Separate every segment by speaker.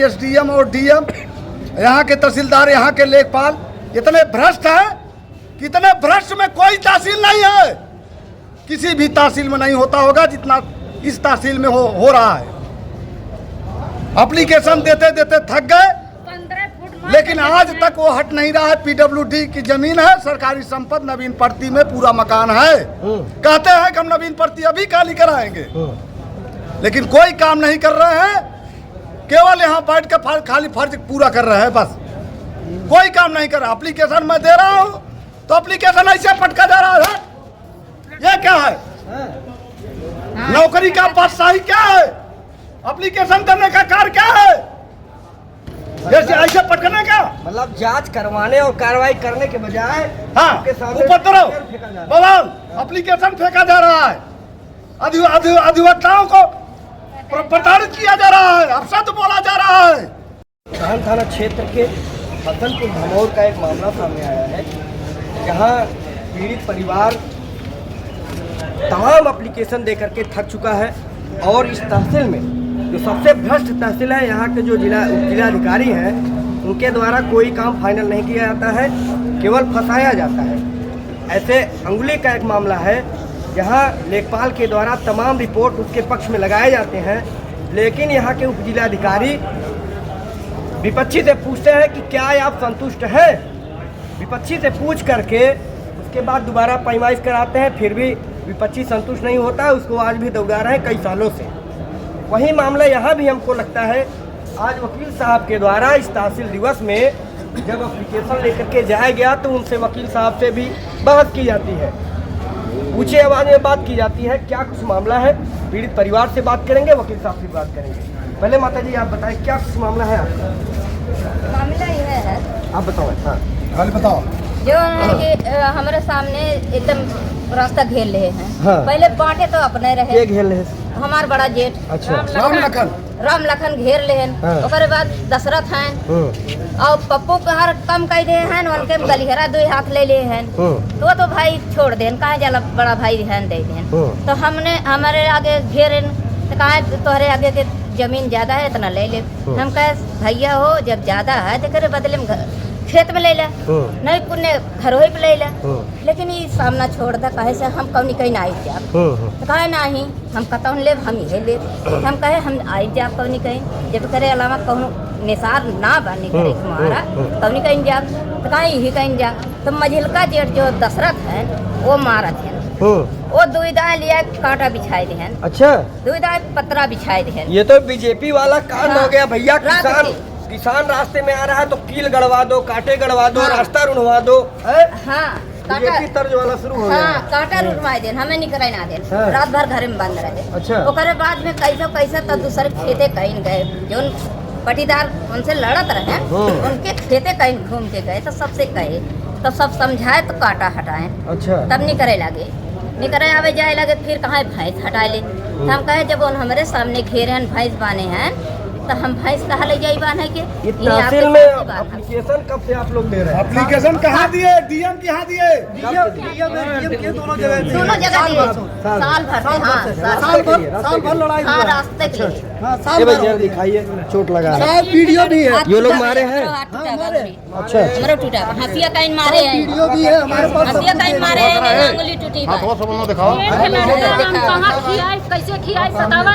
Speaker 1: SDM और DM, यहाँ के तहसीलदार, यहाँ के लेखपाल इतने भ्रष्ट हैं कि इतने भ्रष्ट में कोई तहसील नहीं है, किसी भी तहसील में नहीं होता होगा जितना इस तहसील में हो रहा है। एप्लीकेशन देते देते थक गए, लेकिन आज तक वो हट नहीं रहा है। पीडब्ल्यूडी की जमीन है, सरकारी संपत्ति, नवीन पड़ती में पूरा मकान है। कहते हैं कि हम नवीन पड़ती अभी खाली कराएंगे, लेकिन कोई काम नहीं कर रहे हैं, केवल यहाँ बैठ के खाली फर्ज पूरा कर रहे हैं, बस कोई काम नहीं कर रहा। एप्लीकेशन मैं दे रहा हूँ तो एप्लीकेशन ऐसे पटका जा रहा है, ये क्या है? नौकरी का बादशाही क्या है? एप्लीकेशन करने का कार्य क्या है? जैसे ऐसे पटकने का
Speaker 2: मतलब जांच करवाने और कार्रवाई करने के बजाय
Speaker 1: हाँ उपद्रव बवाल एप्लीकेशन फेंका जा रहा है, अधिवक्ताओं को प्रताड़ित किया जा रहा है, अपशब्द बोला जा रहा है।
Speaker 2: धान थाना क्षेत्र के हसनपुर धमौर का एक मामला सामने आया है, जहां पीड़ित परिवार तमाम एप्लीकेशन देकर के थक चुका है और इस तहसील में जो सबसे भ्रष्ट तहसील है, यहाँ के जो जिलाधिकारी हैं उनके द्वारा कोई काम फाइनल नहीं किया जाता है, केवल फंसाया जाता है। ऐसे अंगुली का एक मामला है जहाँ लेखपाल के द्वारा तमाम रिपोर्ट उसके पक्ष में लगाए जाते हैं, लेकिन यहाँ के उप जिलाधिकारी विपक्षी से पूछते हैं कि क्या आप संतुष्ट हैं। विपक्षी से पूछ करके उसके बाद दोबारा पैमाइश कराते हैं, फिर भी विपक्षी संतुष्ट नहीं होता है, उसको आज भी दौड़ा रहे हैं कई सालों से। वही मामला यहाँ भी हमको लगता है। आज वकील साहब के द्वारा इस तहसील दिवस में जब एप्लीकेशन लेकर के जाया गया तो उनसे वकील साहब से भी बहस की जाती है, ऊंची आवाज में बात की जाती है। क्या कुछ मामला है, पीड़ित परिवार से बात करेंगे, वकील साहब से बात करेंगे। पहले माता जी आप बताएं क्या कुछ मामला है आपका?
Speaker 3: मामला यह है,
Speaker 2: आप बताओ। हाँ
Speaker 1: बताओ।
Speaker 3: जो हमारे सामने एकदम रास्ता घेर ले हैं।
Speaker 2: हाँ।
Speaker 3: पहले बांटे तो अपने रहे,
Speaker 2: घेर ले
Speaker 3: हमार बड़ा जेठ
Speaker 2: अच्छा
Speaker 3: राम लखन घेर ले हैं।
Speaker 2: हाँ।
Speaker 3: ओकरे बाद दशरथ हैं और पप्पू का हर कम कह दे हैं, उनके गलिहरा 2 हाथ ले लिए हैं, तो भाई छोड़ देन, कहा जाला बड़ा भाई हैं दे दें। तो हमने हमारे आगे घेरे तो कहा तोहरे आगे के जमीन ज्यादा है इतना ले ले। हम कहे भैया हो जब ज्यादा है तो करे बदले में खेत में ले ले, नहीं पुण्य घरों पे ले ले, लेकिन ये सामना छोड़ दे, कहे से हम कौन कहीं ना आई जा, तो कहे नहीं हम कतौन ले, हम ये ले। हम कहे हम आई जा कौन कहीं, जब करे अलावा कहूँ निसार ना बनी करे हमारा कौन कहीं जा, तो कहे यही कहीं जा। तो मझिलका जेठ जो दशरथ है वो मारा थे, वो दुविधा लिया कांटा बिछाए दे।
Speaker 2: अच्छा,
Speaker 3: दुविधा पतरा बिछाए दे।
Speaker 2: ये तो बीजेपी वाला काम हो गया भैया। किसान रास्ते में आ रहा है तो कील गड़वा दो, कांटे गड़वा दो, रास्ता रुनवा दो।
Speaker 3: हाँ
Speaker 2: बीजेपी तर्ज वाला शुरू हो गया।
Speaker 3: हाँ कांटा रुनवाए दे, हमें नहीं कराई ना दे।
Speaker 2: हाँ।
Speaker 3: रात भर घर में बंद रहे।
Speaker 2: अच्छा।
Speaker 3: ओकरे बाद में कैसे तो दूसरे खेते कहीं गए, जो पटीदार उनसे लड़त रहे उनके खेते कहीं घूम के गए, तो सबसे कहे तो सब समझाए तो कांटा हटाए।
Speaker 2: अच्छा।
Speaker 3: तब नहीं करे लगे, नहीं करे आवे जाए लगे, फिर कहा भैंस हटाए ले। हम कहे जब उन हमारे सामने घेरे हैं भैंस बाने हैं तो हम भैंस कहा ले जाई बांधे के।
Speaker 2: तहसील में एप्लीकेशन कब से आप लोग दे रहे हैं?
Speaker 1: एप्लीकेशन कहाँ दिए? डीएम कहाँ दिए?
Speaker 3: दोनों जगह दिए, साल भर लड़ाई, हाँ रास्ते के लिए
Speaker 2: दिखाइए, चोट लगा है।
Speaker 1: वीडियो भी है,
Speaker 2: ये लोग मारे हैं।
Speaker 3: अच्छा हमारा टूटा, हंसिया काइन मारे हैं,
Speaker 1: वीडियो भी है हमारे पास,
Speaker 3: हंसिया काइन मारे हैं, अंगुली टूटी।
Speaker 4: कैसे खियाई सतावा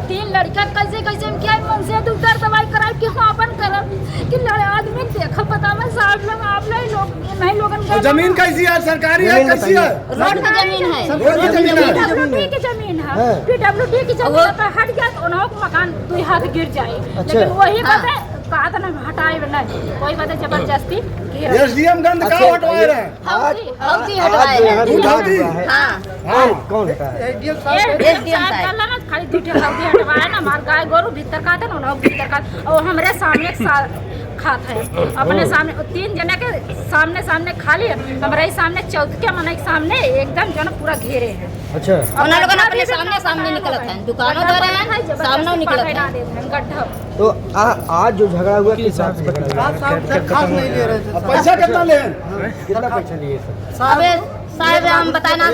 Speaker 4: 3 लड़का कैसे हम खियाई, मन से दूसर दवाई कराई कि हम अपन करब कि लड़े आदमी देखो पता में साहब लोग आप लोग नहीं लोगन का
Speaker 1: जमीन कैसी है? सरकारी है कैसी है?
Speaker 3: रोड की जमीन है,
Speaker 4: पीडब्ल्यूडी की जमीन है, पीडब्ल्यूडी की जमीन है, हट गया तो उन्हों मकान 2 हाथ गिर जाए। लेकिन वही बात है कहा था ना हटाए नहीं, कोई बात है जबरदस्ती
Speaker 1: एसडीएम गंद का हटवाए रहे,
Speaker 3: हौदी हटवाए हैं। हाँ
Speaker 2: कौन है?
Speaker 3: एसडीएम साहब
Speaker 4: खाली 2 हौदी हटवाए ना, हमार गाय गोरू भीतर का था ना, उन्हों भीतर का और हमारे सामने खात है, अपने सामने 3 जने के सामने खाली है, हमारे सामने चौथ के मन सामने एकदम जो पूरा घेरे हैं।
Speaker 2: अच्छा,
Speaker 3: उन लोगों ने अपने सामने निकलत हैं, दुकानों द्वारा हैं सामने निकलत हैं गड्ढा।
Speaker 2: तो आज जो झगड़ा हुआ किस हिसाब से झगड़ा हुआ?
Speaker 1: पैसा कितना ले?
Speaker 2: कितना पैसा लिए?
Speaker 3: अबे साहब हम बताना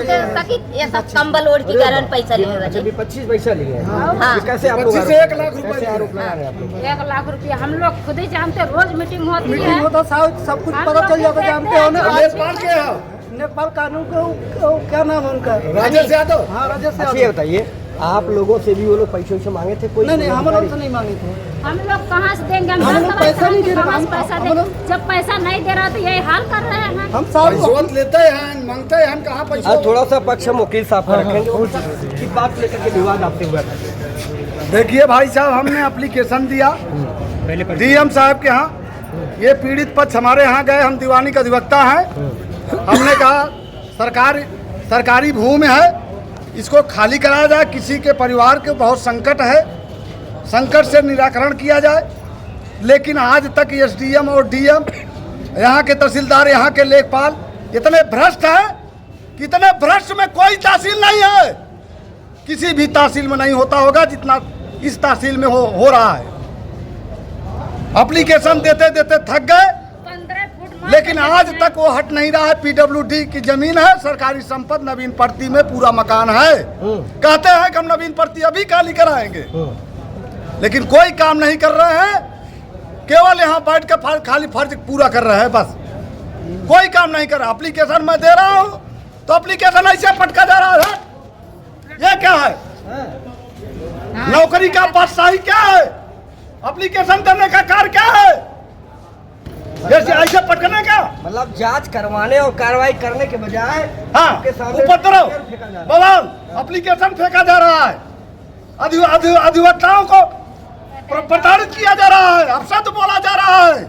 Speaker 3: कि ये सब कंबल ओढ़ के कारण पैसा लिए
Speaker 2: अच्छा भी 25 पैसा लिए हैं।
Speaker 3: हाँ।
Speaker 2: ये कैसे आप लोग
Speaker 1: 25 से 1 लाख रुपए
Speaker 2: कैसे आरोप लगा रहे हैं आप लोग?
Speaker 4: 1 लाख रुपया हम लोग खुद ही जानते, रोज मीटिंग होती है।
Speaker 5: मीटिंग होता साहब सब कुछ
Speaker 4: हम
Speaker 5: पता चल
Speaker 4: लोग
Speaker 5: जाता,
Speaker 4: देखते
Speaker 5: जानते हो ना।
Speaker 4: हैं।
Speaker 1: नेपाल के हो
Speaker 5: नेपाल कानून को क्या नाम है उनका?
Speaker 1: राजेश यादव।
Speaker 5: हाँ राजेश
Speaker 2: अच्छा ये
Speaker 5: यादव।
Speaker 2: बताइए, आप लोगों से भी वो लोग पैसे वैसे मांगे थे? कोई
Speaker 5: नहीं हम लोग से नहीं मांगे थे।
Speaker 4: हम लोग कहाँ से देंगे?
Speaker 5: हम
Speaker 4: दस
Speaker 5: लोग
Speaker 4: दवाई
Speaker 5: पैसा नहीं दे रहे,
Speaker 4: कहाँ से
Speaker 5: हम-
Speaker 4: पैसा
Speaker 5: हम
Speaker 4: देंगे?
Speaker 5: लोग-
Speaker 4: जब पैसा नहीं दे रहा तो यही हाल कर रहे हैं।
Speaker 5: हम साहब
Speaker 1: रिश्वत लेते हैं, मांगते हैं, हम कहाँ पैसा।
Speaker 2: आज थोड़ा सा पक्ष हम वकील साहब का रखेंगे, उनकी बात लेकर के विवाद आपसे हुआ था।
Speaker 1: देखिए भाई साहब, हमने एप्लीकेशन दिया डीएम साहब के यहाँ। ये पीड़ित पक्ष हमारे यहाँ गए, हम दीवानी का अधिवक्ता हैं। हमने कहा सरकारी भूमि है, इसको खाली कराया जाए। किसी के परिवार के बहुत संकट है, संकट से निराकरण किया जाए। लेकिन आज तक एसडीएम और डीएम, यहाँ के तहसीलदार, यहाँ के लेखपाल इतने भ्रष्ट हैं कि इतने भ्रष्ट में कोई तहसील नहीं है। किसी भी तहसील में नहीं होता होगा जितना इस तहसील में हो रहा है। एप्लीकेशन देते देते थक गए,
Speaker 4: 15 फुट
Speaker 1: लेकिन आज तक वो हट नहीं रहा है। पीडब्ल्यूडी की जमीन है, सरकारी संपत्ति, नवीन पड़ती में पूरा मकान है। कहते हैं कि हम नवीन पड़ती अभी खाली कराएंगे, लेकिन कोई काम नहीं कर रहे हैं। केवल यहाँ बैठ के खाली फर्ज पूरा कर रहे हैं, बस कोई काम नहीं कर रहा। एप्लीकेशन मैं दे रहा हूँ तो एप्लीकेशन ऐसे पटका जा रहा है। ये क्या है? नौकरी का बादशाही क्या है? एप्लीकेशन देने का कार्य क्या है? जैसे ऐसे पटकने का।
Speaker 2: मतलब जांच करवाने और कार्रवाई करने के बजाय
Speaker 1: हाँ,
Speaker 2: आपके सामने
Speaker 1: उपद्रव,
Speaker 2: फेंका जा रहा है।
Speaker 1: बवाल, एप्लीकेशन फेंका जा रहा है। अधिवक्ताओं को प्रताड़ित किया जा रहा है, अपशब्द बोला जा रहा है।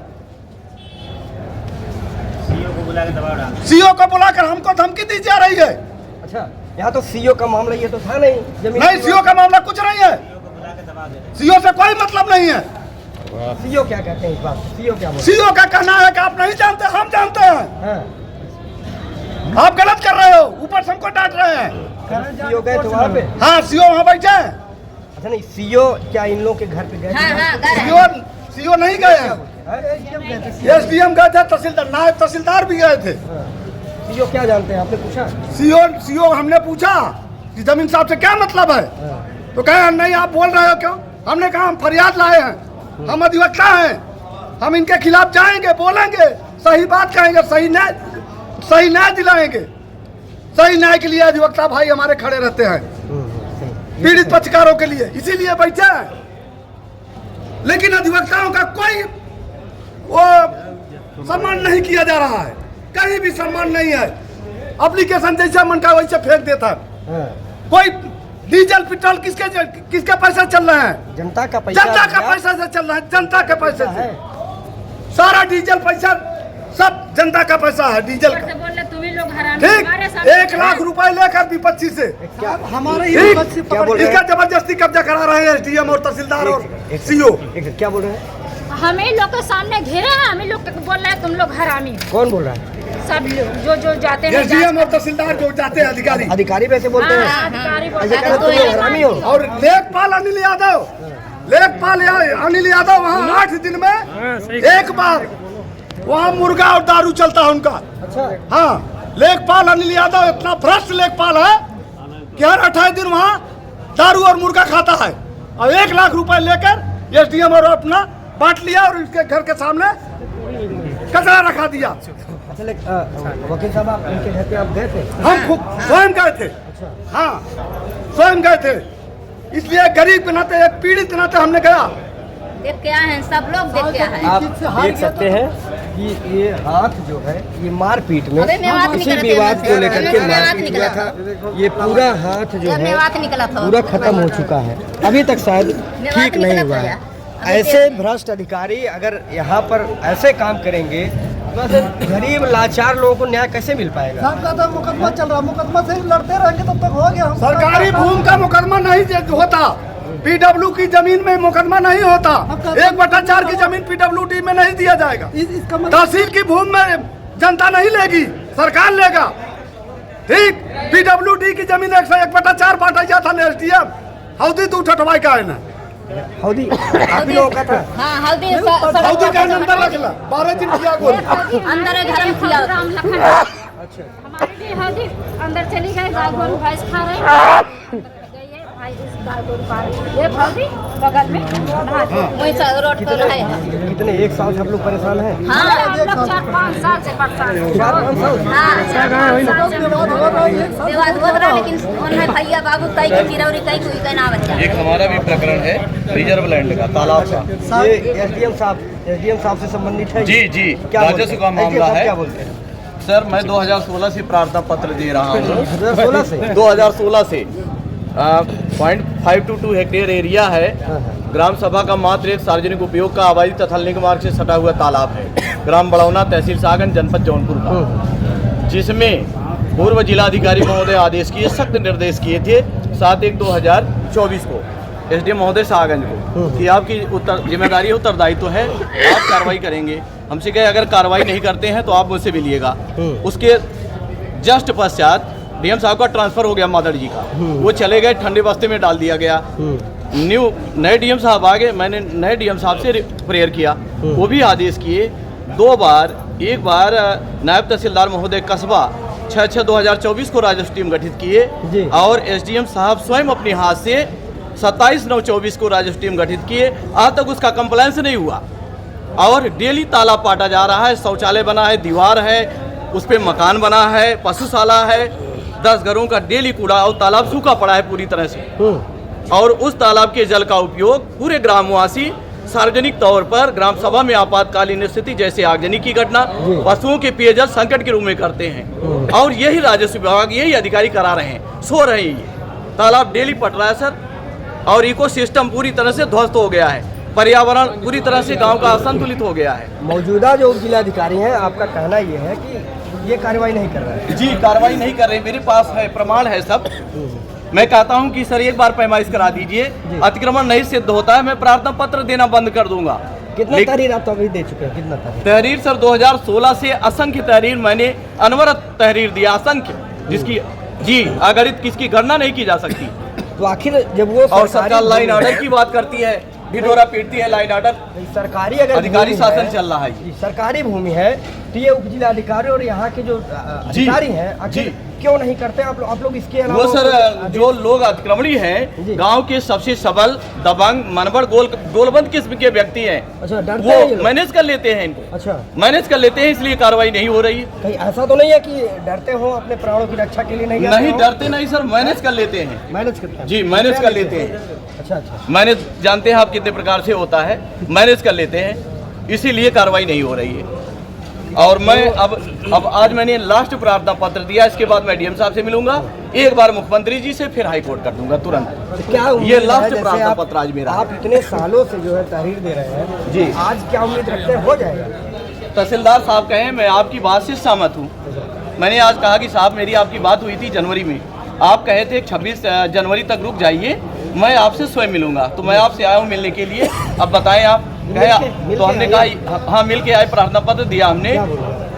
Speaker 1: सीओ को बुलाकर हमको धमकी दी जा रही है।
Speaker 2: अच्छा, यहाँ तो सीओ का मामला ये तो था नहीं, जमीन
Speaker 1: नहीं, सीओ का मामला कुछ नहीं है। सीओ से कोई मतलब नहीं है।
Speaker 2: सीओ क्या कहते हैं इस बात? सीओ क्या बोलते
Speaker 1: सीओ का कहना है कि आप नहीं जानते, हम जानते हैं।
Speaker 2: हैं?
Speaker 1: आप गलत कर रहे हो, ऊपर से हमको डांट रहे हैं।
Speaker 2: सीओ गए थे वहाँ पे?
Speaker 1: हाँ, सीओ वहाँ बैठे हैं।
Speaker 2: अच्छा नहीं, सीओ क्या इन लोगों के घर पे गए थे?
Speaker 3: हाँ गए।
Speaker 1: सीओ नहीं गए हैं, एसडीएम गए थे, तहसीलदार, नायब तहसीलदार भी गए थे।
Speaker 2: सीओ क्या जानते हैं, आपने पूछा?
Speaker 1: सीओ हमने पूछा कि जमीन साहब से क्या मतलब है, तो कहे नहीं आप बोल रहे हो क्यों। हमने कहा हम फरियाद लाए हैं, हम अधिवक्ता हैं, हम इनके खिलाफ जाएंगे, बोलेंगे, सही बात कहेंगे, सही न्याय दिलाएंगे। सही न्याय के लिए अधिवक्ता भाई हमारे खड़े रहते हैं, पीड़ित पक्षकारों के लिए, इसीलिए बैठे हैं। लेकिन अधिवक्ताओं का कोई वो सम्मान नहीं किया जा रहा है, कहीं भी सम्मान नहीं है। एप्लीकेशन जैसा मन का वैसे फेंक देता है। कोई डीजल पेट्रोल किसके पैसे चल रहे हैं?
Speaker 2: जनता का पैसा,
Speaker 1: जनता का पैसा से चल रहा है, जनता के पैसे से। सारा डीजल पैसा सब जनता का पैसा है, डीजल
Speaker 4: ऊपर
Speaker 1: का।
Speaker 4: से बोल रहे तुम ही लोग हरामी,
Speaker 1: ठीक,
Speaker 4: हमारे सामने
Speaker 1: 1 लाख रुपए लेकर विपक्षी से
Speaker 2: क्या
Speaker 5: हमारे
Speaker 1: ठीक,
Speaker 5: ही बच्चे
Speaker 2: क्या बोल
Speaker 5: पकड़
Speaker 2: रहे
Speaker 1: इसका जबरदस्ती कब्जा करा रहे हैं एसडीएम और तहसीलदार और सीओ।
Speaker 2: क्या बोल रहे हैं?
Speaker 4: हम ही लोग के सामने घेरे हैं, हम ही लोग को बोल रहे हैं तुम लोग हरामी हो।
Speaker 2: कौन बोल रहा है?
Speaker 4: सब लोग जो जाते हैं
Speaker 1: एसडीएम और तहसीलदार जो जाते हैं अधिकारी
Speaker 2: अधिकारी वैसे बोलते हैं?
Speaker 4: हाँ, अधिकारी बोलते
Speaker 2: ऐसे
Speaker 4: हैं,
Speaker 2: कहते
Speaker 3: तो
Speaker 2: तुम
Speaker 3: ये
Speaker 2: हरामी हो?
Speaker 1: और लेखपाल अनिल यादव वहाँ 8 दिन में एक बार वहाँ मुर्गा और दारू चलता है उनका।
Speaker 2: अच्छा,
Speaker 1: हाँ, लेखपाल अनिल यादव इतना भ्रष्ट लेखपाल है कि हर 28 दिन वहाँ दारू और मुर्गा खाता है। और 1 लाख रुपए लेकर एसडीएम और अपना बांट लिया और इसके घर के सामने कचरा रखा दिया।
Speaker 2: अच्छा वकील साहब, आप उनके घर पे आप गए थे?
Speaker 1: हम खुद स्वयं गए थे। हाँ, स्वयं गए थे। इसलिए गरीब के नाते, एक पीड़ित के नाते हमने गया।
Speaker 3: देख के आए हैं, सब लोग देख के आए हैं।
Speaker 2: आप देख सकते हैं कि ये हाथ जो है, ये मारपीट में
Speaker 3: अबे मेवात
Speaker 2: किसी
Speaker 3: निकला था,
Speaker 2: विवाद को लेकर के
Speaker 3: मेवात
Speaker 2: मारपीट हुआ
Speaker 3: निकला
Speaker 2: था। ये पूरा हाथ जो
Speaker 3: जब
Speaker 2: है
Speaker 3: मेवात निकला था,
Speaker 2: पूरा खत्म हो चुका है, अभी तक शायद ठीक नहीं
Speaker 3: निकला
Speaker 2: हुआ
Speaker 3: था
Speaker 2: है।
Speaker 3: यार। अभी
Speaker 2: ऐसे भ्रष्ट अधिकारी अगर यहाँ पर ऐसे काम करेंगे तो ऐसे गरीब लाचार लोगों को न्याय कैसे मिल पाएगा?
Speaker 5: साहब का तो मुकदमा चल रहा, मुकदमा से लड़ते रहेंगे तब तक हो गया। हम
Speaker 1: सरकारी भूमि का मुकदमा नहीं होता, पीडब्ल्यू की जमीन में मुकदमा नहीं होता। 1/4 की जमीन पीडब्ल्यूडी में नहीं दिया जाएगा।
Speaker 5: इसका मतलब
Speaker 1: तहसील की भूमि में जनता नहीं लेगी, सरकार लेगा। ठीक, पीडब्ल्यूडी की जमीन 1/4 बांटा गया था एसडीएम। हौदी तू ठटवाई का है ना,
Speaker 2: हौदी आप ही लोगों का था?
Speaker 3: हाँ, हल्दी
Speaker 1: हौदी का नंबर रख ला, 12 दिन किया गोल।
Speaker 3: अंदर घर में किया।
Speaker 4: राम लखन
Speaker 2: अच्छा
Speaker 4: हमारी भी है जी, अंदर चली गई, गाय गोरू भैंस खा रहे हैं, गई है भाई, इस गाय गोरू खा रहे हैं। ये भाभी बगल में
Speaker 3: वही रोड पर रहे हैं।
Speaker 2: कितने एक साल से आप लोग परेशान हैं?
Speaker 3: हाँ
Speaker 4: हम लोग 4-5 साल से परेशान हैं।
Speaker 2: 4-5 साल?
Speaker 3: हाँ 4-5 साल से विवाद हो रहा, लेकिन उन्हें भैया बाबू कई की चिरौरी कई कोई का ना बच्चा।
Speaker 6: एक हमारा भी प्रकरण है रिजर्व लैंड का, तालाब का।
Speaker 2: ये एसडीएम साहब से संबंधित है?
Speaker 6: जी जी,
Speaker 2: क्या
Speaker 6: राजस्व का मामला है।
Speaker 2: क्या बोलते हैं
Speaker 6: सर, मैं 2016 से प्रार्थना पत्र दे रहा हूँ।
Speaker 2: 2016 से?
Speaker 6: 2016 से 0.522 हेक्टेयर एरिया है। ग्राम सभा का मात्र एक सार्वजनिक उपयोग का आबादी तथा लिंक मार्ग से सटा हुआ तालाब है। ग्राम बड़ौना, तहसील सागन, जनपद जौनपुर का, जिसमें पूर्व जिलाधिकारी महोदय आदेश किए, सख्त निर्देश किए थे 7/1/2024 को एसडीएम महोदय सागंज को कि आपकी जिम्मेदारी उत्तरदायित्व है, आप कार्रवाई करेंगे। हमसे कहे अगर कार्रवाई नहीं करते हैं तो आप मुझसे मिलिएगा। उसके जस्ट पश्चात डीएम साहब का ट्रांसफर हो गया मादड़ जी का, वो चले गए, ठंडे बस्ते में डाल दिया गया। नए डीएम साहब आ गए, मैंने नए डीएम साहब से प्रेयर किया, वो भी आदेश किए 2 बार। एक बार नायब तहसीलदार महोदय कस्बा 6/6/2024 को राजस्व टीम गठित किए और एसडीएम साहब स्वयं अपने हाथ से 27/9/24 को राजस्व टीम गठित किए। आज तक उसका कंप्लायंस नहीं हुआ और डेली तालाब पाटा जा रहा है, शौचालय बना है, दीवार है, उस पर मकान बना है, पशुशाला है, 10 घरों का डेली कूड़ा, और तालाब सूखा पड़ा है पूरी तरह से। और उस तालाब के जल का उपयोग पूरे ग्रामवासी सार्वजनिक तौर पर ग्राम सभा में आपातकालीन स्थिति जैसे आगजनी की घटना, पशुओं के पेयजल संकट के रूप में करते हैं। और यही राजस्व विभाग, यही अधिकारी करा रहे हैं, सो रहे हैं। ये तालाब डेली पट रहा है सर, और इकोसिस्टम पूरी तरह से ध्वस्त हो गया है, पर्यावरण पूरी तरह से गांव का असंतुलित हो गया है।
Speaker 2: मौजूदा जो जिलाधिकारी हैं, आपका कहना ये है कि ये कार्रवाई नहीं कर रहे हैं?
Speaker 6: जी, कार्रवाई नहीं कर रहे, मेरे पास है, प्रमाण है सब। मैं कहता हूं कि सर एक बार पैमाइश करा दीजिए, अतिक्रमण नहीं सिद्ध होता है, मैं प्रार्थना पत्र देना बंद कर दूंगा।
Speaker 2: कितना तहरीर आप तो अभी दे चुके हैं? कितना
Speaker 6: तहरीर सर 2016 से असंख्य तहरीर मैंने अनवरत तहरीर दिया, असंख्य, जिसकी जी अगणित किसकी गणना नहीं की जा सकती।
Speaker 2: तो आखिर जब वो
Speaker 6: और सरकार लाइन ऑर्डर की बात करती है, ढिढोरा पीटती है लाइन ऑर्डर,
Speaker 2: सरकारी अगर
Speaker 6: अधिकारी शासन चल रहा है,
Speaker 2: सरकारी भूमि है, तो ये उप जिलाधिकारी और यहाँ के जो अधिकारी हैं आखिर क्यों नहीं करते आप लोग इसके अलावा?
Speaker 6: वो सर जो लोग अतिक्रमणी हैं, गांव के सबसे सबल, दबंग, मनबड़, गोलबंद किस्म के व्यक्ति हैं,
Speaker 2: अच्छा, डरते हैं
Speaker 6: वो मैनेज कर लेते हैं इनको।
Speaker 2: अच्छा,
Speaker 6: मैनेज कर लेते हैं, इसलिए कार्रवाई नहीं हो रही है।
Speaker 2: कहीं ऐसा तो नहीं है कि डरते हो अपने प्राणों की रक्षा के लिए? नहीं
Speaker 6: डरते नहीं सर, मैनेज कर लेते हैं।
Speaker 2: मैनेज करते हैं?
Speaker 6: जी, मैनेज कर लेते हैं।
Speaker 2: अच्छा,
Speaker 6: मैनेज जानते हैं आप कितने प्रकार से होता है, मैनेज कर लेते हैं, इसीलिए कार्रवाई नहीं हो रही है। और मैं अब आज मैंने लास्ट प्रार्थना पत्र दिया, इसके बाद मैं डीएम साहब से मिलूंगा, एक बार मुख्यमंत्री जी से, फिर हाई कोर्ट कर दूंगा तुरंत।
Speaker 2: तो क्या
Speaker 6: ये लास्ट प्रार्थना पत्र आज मेरा।
Speaker 2: आप इतने सालों से जो है तहरीर दे रहे हैं
Speaker 6: जी,
Speaker 2: आज क्या उम्मीद रखते हैं हो जाएगा?
Speaker 6: तहसीलदार साहब कहें, मैं आपकी बात से सहमत हूँ। मैंने आज कहा कि साहब मेरी आपकी बात हुई थी जनवरी में, आप कहे थे 26 जनवरी तक रुक जाइए, मैं आपसे स्वयं मिलूंगा, तो मैं आपसे आया हूँ मिलने के लिए। अब बताएं आप कहे, तो हमने कहा हाँ मिल के आए, प्रार्थना पत्र दिया हमने।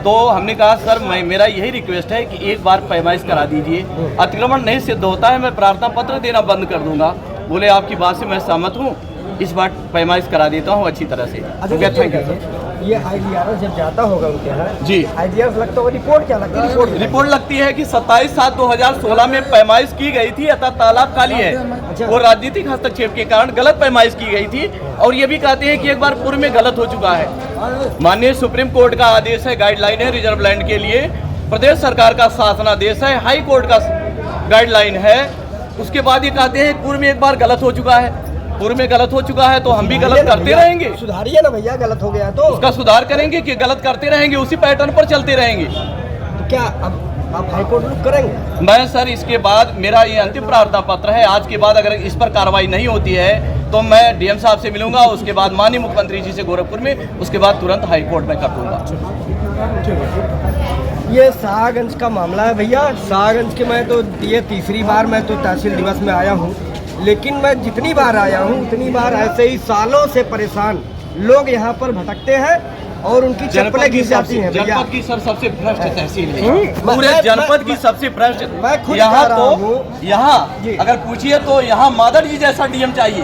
Speaker 6: तो हमने कहा सर मेरा यही रिक्वेस्ट है कि एक बार पैमाइश करा दीजिए, अतिक्रमण नहीं सिद्ध होता है, मैं प्रार्थना पत्र देना बंद कर दूंगा। बोले आपकी बात से मैं सहमत हूँ, इस बार पैमाइश करा देता हूँ अच्छी तरह से। Thank you.
Speaker 2: ये आईडीआर जब जाता होगा उनके यहाँ
Speaker 6: जी,
Speaker 2: आईडीआर लगता होगा, रिपोर्ट क्या लगती है?
Speaker 6: रिपोर्ट लगती है कि 27/7/2016 में पैमाइश की गई थी, अतः तालाब खाली है। वो राजनीतिक हस्तक्षेप के कारण गलत पैमाइश की गई थी, और ये भी कहते हैं कि एक बार पूर्व में गलत हो चुका है। माननीय सुप्रीम कोर्ट का आदेश है, गाइडलाइन है रिजर्व लैंड के लिए, प्रदेश सरकार का शासनादेश है, हाई कोर्ट का गाइडलाइन है। उसके बाद ये कहते हैं पूर्व में एक बार गलत हो चुका है, पूर्व में गलत हो चुका है, तो हम भी गलत करते रहेंगे।
Speaker 2: सुधारिए ना भैया, गलत हो गया तो
Speaker 6: उसका सुधार करेंगे कि गलत करते रहेंगे, उसी पैटर्न पर चलते रहेंगे।
Speaker 2: तो क्या अब आप हाईकोर्ट रुख करेंगे?
Speaker 6: मैं सर इसके बाद मेरा ये अंतिम प्रार्थना पत्र है, आज के बाद अगर इस पर कार्रवाई नहीं होती है तो मैं डीएम साहब से मिलूंगा, उसके बाद माननीय मुख्यमंत्री जी से गोरखपुर में, उसके बाद तुरंत हाई कोर्ट में कर दूंगा।
Speaker 2: ये शाहगंज का मामला है भैया। शाहगंज के मैं तो ये तीसरी बार मैं तो तहसील दिवस में आया हूँ, लेकिन मैं जितनी बार आया हूँ उतनी बार ऐसे ही सालों से परेशान लोग यहाँ पर भटकते हैं और उनकी चप्पलें घिस जाती हैं।
Speaker 6: जनपद की सर सबसे भ्रष्ट तहसील है, पूरे जनपद की सबसे भ्रष्ट।
Speaker 2: मैं खुद
Speaker 6: यहाँ
Speaker 2: कह रहा हूँ,
Speaker 6: तो यहाँ अगर पूछिए तो यहाँ मादड़ जी जैसा डीएम चाहिए।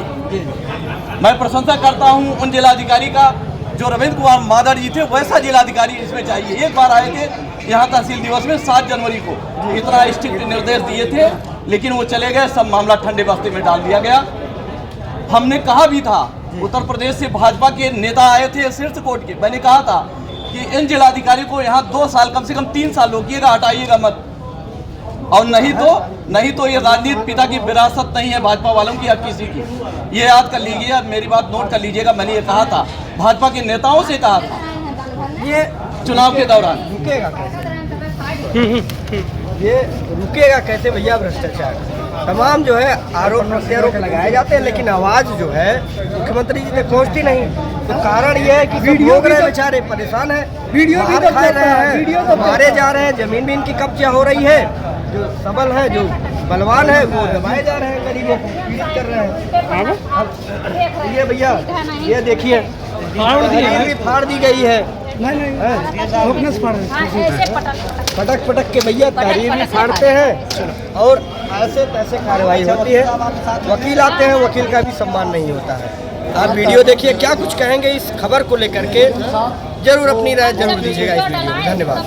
Speaker 6: मैं प्रशंसा करता हूँ उन जिलाधिकारी का जो रविंद्र कुमार मादर जी थे वैसा जिलाधिकारी इसमें चाहिए। एक बार आए थे यहाँ तहसील दिवस में 7 जनवरी को, इतना स्ट्रिक्ट निर्देश दिए थे, लेकिन वो चले गए, सब मामला ठंडे बस्ते में डाल दिया गया। हमने कहा भी था, उत्तर प्रदेश से भाजपा के नेता आए थे शीर्ष कोर्ट के, मैंने कहा था कि इन जिलाधिकारी को यहाँ 2 साल कम से कम 3 साल रोकिएगा, हटाइएगा मत, और नहीं तो ये राजनीति पिता की विरासत नहीं है भाजपा वालों की या किसी की। ये याद कर लीजिए, मेरी बात नोट कर लीजिएगा, मैंने ये कहा था, भाजपा के नेताओं से कहा था
Speaker 2: ये
Speaker 6: चुनाव के दौरान।
Speaker 2: रुकेगा कैसे? ये रुकेगा कैसे भैया भ्रष्टाचार? तमाम जो है आरोप प्रत्यारोप लगाए जाते हैं, लेकिन आवाज जो है मुख्यमंत्री जी तक पहुंचती नहीं। तो कारण ये है कि सब लोग रहे बेचारे परेशान है,
Speaker 5: वीडियो भी
Speaker 2: मार खा रहे हैं,
Speaker 5: वीडियो तो
Speaker 2: मारे जा रहे हैं, जमीन भी इनकी कब्जा हो रही है। जो सबल है, जो बलवान है, वो दबाए जा रहे हैं, गरीबों को पीड़ित कर रहे हैं। ये भैया ये देखिए, तहरीर भी फाड़ दी गई है।
Speaker 5: नहीं
Speaker 2: पटक पटक के भैया तहरीर भी फाड़ते हैं और ऐसे तैसे कार्रवाई होती है। वकील आते हैं, वकील का भी सम्मान नहीं होता है। आप वीडियो देखिए, क्या कुछ कहेंगे इस खबर को लेकर के, जरूर अपनी राय जरूर दीजिएगा इस वीडियो में। धन्यवाद।